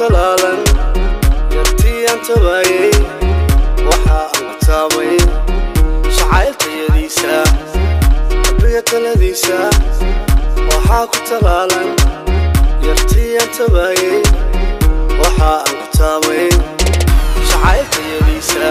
talaalan yartii aan tabayay waxa aan taamay shacaylkayadiisa qalbiga taladiisa waxa ku talaalan yartii aan tabayay waxa aan taamay shacaylkayadiisa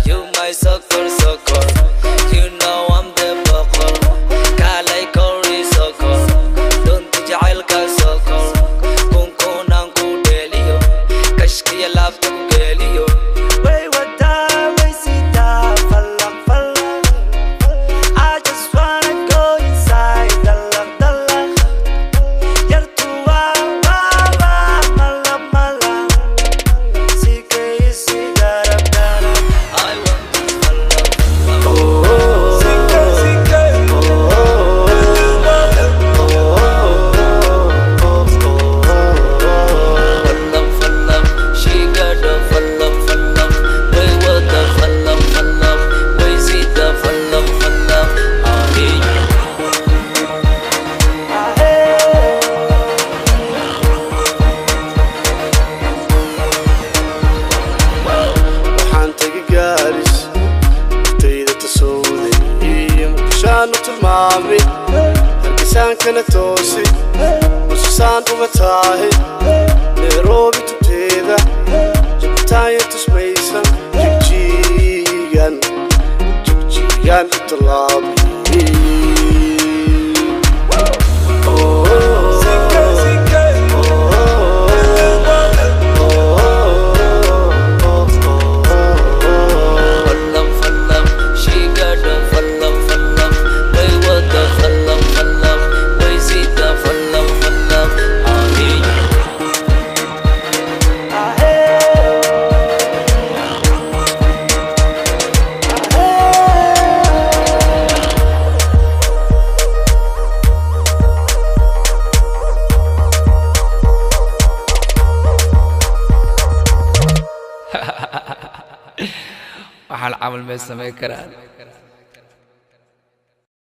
You my soccer, you know I'm the faqal. Kalay kori soccer, don't tijal ka soccer. Kun ang kudeliyo, kashkiya love to geliyo. Way wada, way sita, falaq. I just wanna go inside, dalak. Yartuwa, mala. Sike isi darab. Mami, hargeysan kana toosi mususaan uga tahay Nairobi tubteeda jabitaanya tusmaysan jigjigan talaabi waxaan camal ma sameyn karaa